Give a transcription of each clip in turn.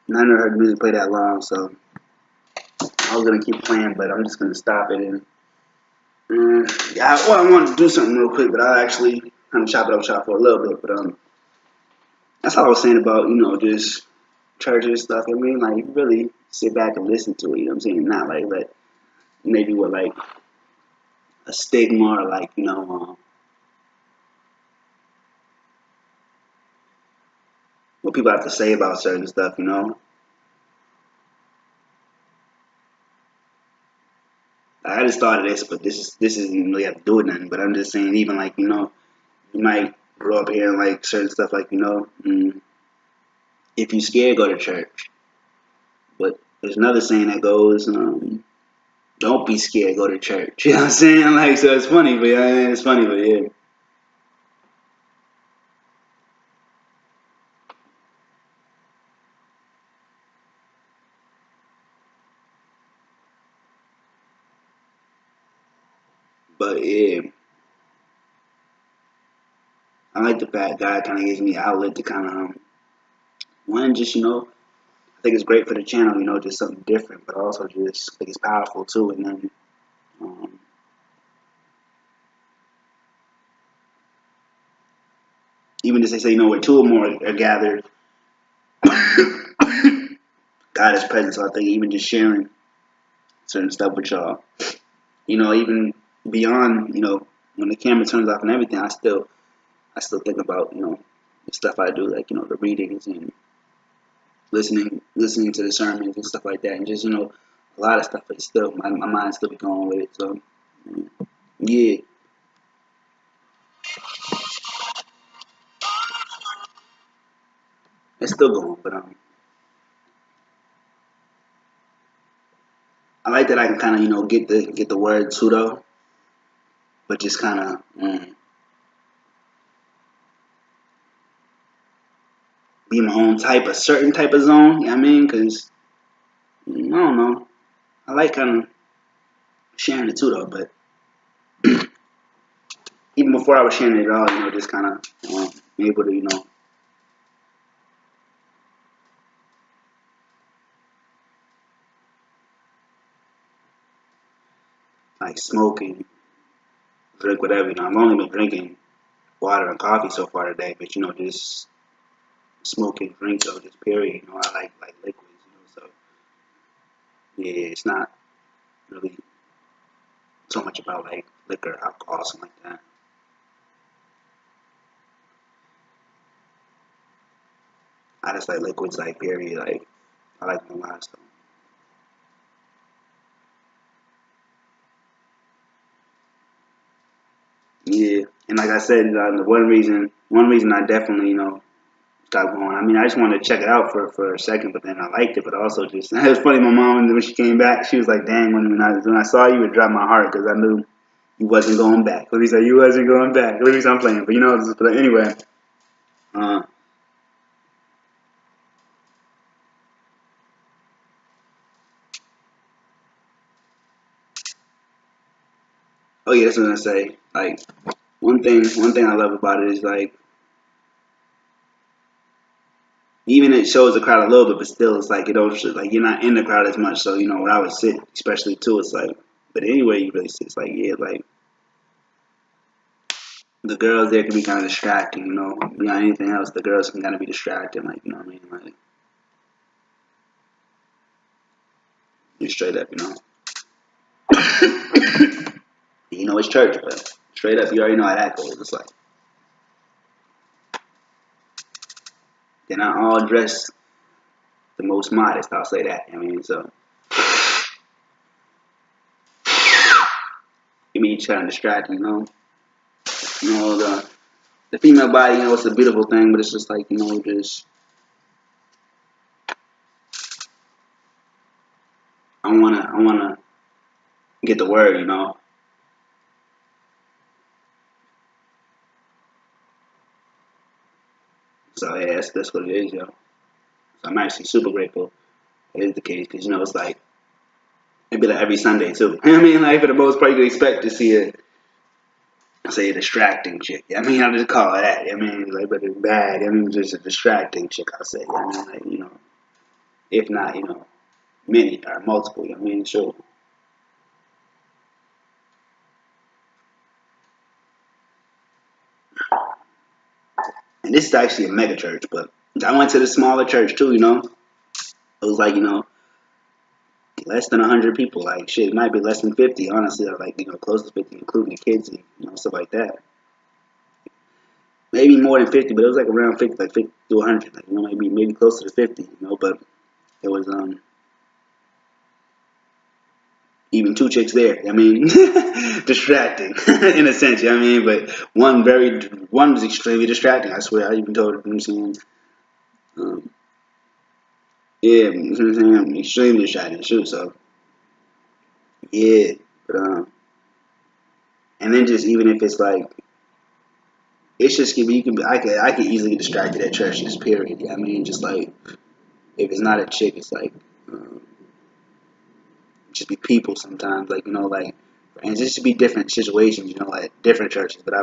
I never heard music play that long, so I was gonna keep playing, but I'm just gonna stop it. And yeah, well, I wanted to do something real quick, but I'll actually kind of chop it up shop for a little bit. But that's all I was saying about just church and stuff. I mean, like really sit back and listen to it. You know what I'm saying? Not like let maybe with like a stigma or like what people have to say about certain stuff. I just thought of this, but this isn't really have to do with nothing. But I'm just saying, even like you might grow up hearing like certain stuff, like if you scared, go to church. But there's another saying that goes, don't be scared, go to church. You know what I'm saying? Like, so it's funny, but yeah, it's funny, but yeah. But yeah, I like the fact God kind of gives me an outlet to kind of one just I think it's great for the channel, just something different, but also just I think it's powerful too. And then um, even as they say, where two or more are gathered, God is present. So I think even just sharing certain stuff with y'all, even beyond, when the camera turns off and everything, I still think about, the stuff I do, like, the readings and listening to the sermons and stuff like that, and just, a lot of stuff. But still, my mind still be going with it. So, yeah, it's still going. But I like that I can kind of, get the word too though, but just kind of be my own type, a certain type of zone. You know what I mean? Because I don't know. I like kind of sharing it too though, but even before I was sharing it at all, just kind of able to, like smoking, drink whatever. I've only been drinking water and coffee so far today, but just smoking drinks or just period. I like liquids. So yeah, it's not really so much about like liquor, alcohol, something like that. I just like liquids, like period. Like I like them a lot. So yeah, and like I said, the one reason I definitely got going. I mean, I just wanted to check it out for a second, but then I liked it. But also just it was funny. My mom when she came back, she was like, "Dang, when I saw you, it dropped my heart because I knew you wasn't going back." At least you wasn't going back. At least I'm playing, but anyway. Uh, oh yeah, that's what I was gonna say. Like one thing I love about it is like even it shows the crowd a little bit, but still it's like it don't like you're not in the crowd as much. So where I would sit, especially too, it's like. But anyway, you really sit, it's like yeah, like the girls there can be kind of distracting. Beyond anything else, the girls can kind of be distracting. Like what I mean, like just straight up, it's church, but straight up, you already know how that goes. It's like they're not all dressed the most modest. I'll say that. I mean, so it means trying to distract. The female body, it's a beautiful thing, but it's just like just I wanna get the word. So yeah, that's what it is, yo. So I'm actually super grateful it is the case because it's like it'd be like every Sunday too. I mean, like for the most part, you can expect to see say a distracting chick. I mean, I'll just call it that. I mean, like, but it's bad. I mean, just a distracting chick. I'll say. I mean, like if not, many or multiple. I mean, sure. And this is actually a mega church, but I went to the smaller church too. It was like less than 100 people. Like shit, it might be less than 50. Honestly, or like close to 50, including the kids and stuff like that. Maybe more than 50, but it was like around 50, like 50 to 100. Like maybe closer to 50. But it was even two chicks there. I mean, distracting in a sense. I mean, but one was extremely distracting. I swear, I even told her. Um, yeah, extremely distracting. Shoot, so yeah, but and then just even if it's like, it's just you can. I can easily get distracted at church. Just period. I mean, just like if it's not a chick, it's like. Um, just be people sometimes, and just to be different situations, at different churches. But I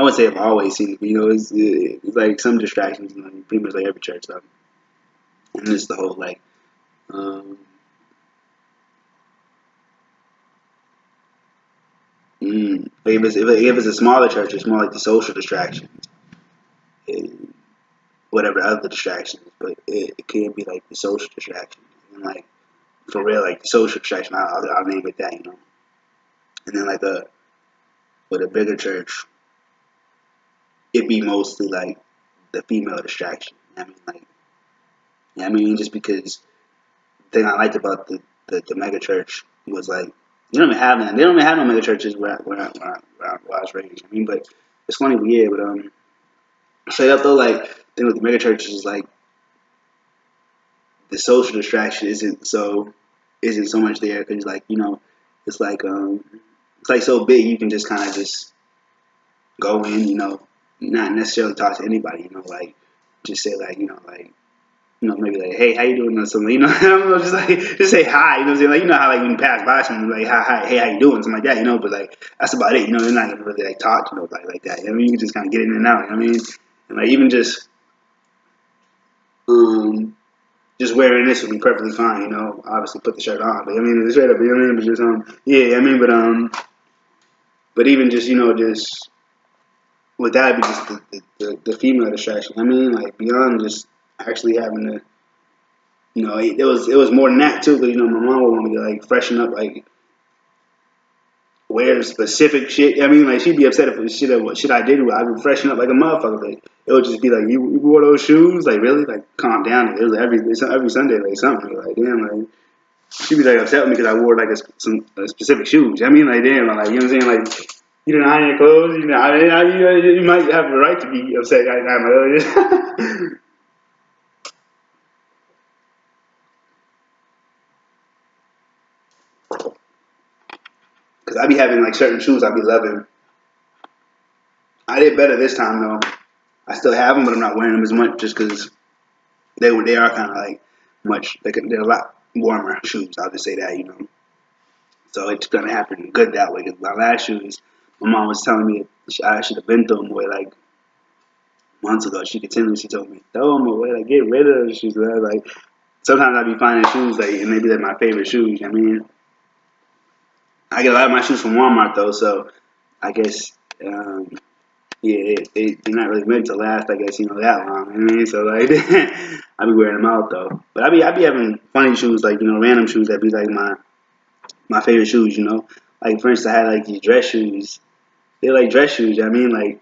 would say I've always seen it, but it's like some distractions, pretty much like every church, though. And just the whole um, if it's a smaller church, it's more like the social distractions and whatever other distractions, but it can be like the social distraction, and like for real, like the social distraction, I'll name it that. And then like with a bigger church, it'd be mostly like the female distraction. I mean, like, yeah, I mean, just because the thing I liked about the mega church was like, you don't even have none. They don't even have no mega churches where I was raised. I mean, but it's funny, but yeah, but straight up though, like, the thing with the mega churches is like the social distraction isn't so much there because like it's like it's like so big you can just kind of just go in, not necessarily talk to anybody, like just say like like maybe like, hey, how you doing or something, I don't know, just say hi, what I'm saying, like, how like when you pass by someone, like, hi, hey, how you doing, something like that, but like that's about it, you're not gonna really like talk to nobody like that, I mean, you can just kind of get in and out, I mean, and like even um just wearing this would be perfectly fine, obviously put the shirt on, but I mean, it's straight up, I mean, but just yeah, I mean, but even just just with that, be just the female distraction, I mean, like beyond just actually having to. It was more than that too. Because my mom would want me to like freshen up, like wear specific shit. I mean, like she'd be upset if it was shit I did. I would freshen up like a motherfucker. Like it would just be like, you wore those shoes, like really, like calm down. It was every Sunday, like something like damn, like she'd be like upset with me because I wore like some specific shoes. I mean, like damn, like you know what I'm saying, like. You didn't iron your clothes. You might have a right to be upset right now. Because I be having like certain shoes I be loving. I did better this time though. I still have them, but I'm not wearing them as much just because they are kind of like they're a lot warmer shoes. I'll just say that. So it's gonna happen good that way. Because my last shoes, my mom was telling me I should have been thrown them away like months ago. She told me throw them away, like get rid of those shoes. And I was like sometimes I be finding shoes like and maybe they're my favorite shoes. I mean, I get a lot of my shoes from Walmart though, so I guess. Yeah, they're not really meant to last, I guess, that long. I mean, so like, I be wearing them out though. But I be having funny shoes, like random shoes that be like my favorite shoes. Like for instance, I had like these dress shoes. They're like dress shoes. I mean, like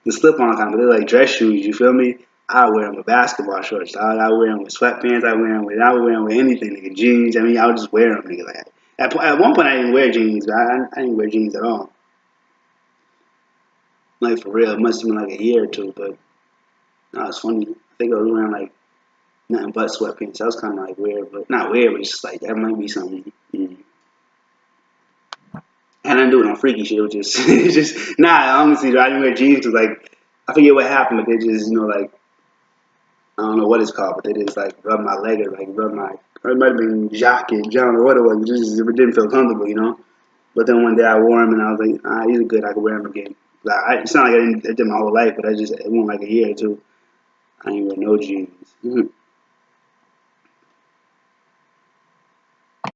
the slip-on kind, but they're like dress shoes. You feel me? I wear them with basketball shorts. I wear them with sweatpants. I would wear them with anything, nigga. Jeans. I mean, I would just wear them, nigga. Like at one point, I didn't wear jeans. But I didn't wear jeans at all. Like for real, it must have been like a year or two, but no, it's funny. I think I was wearing like nothing but sweatpants. That was kind of like weird, but not weird, but it's just like that might be something. And I didn't do it on freaky shit. It was just, it's just nah. Honestly, I didn't wear jeans because like I forget what happened, but they just like I don't know what it's called, but they just like rub my leg or like rub my. Or it might have been jockey, John, or what it was. It didn't feel comfortable, you know. But then one day I wore him and I was like, these are good. I can wear them again. It's not like I did my whole life, but I just it went like a year or two. I ain't wear no jeans.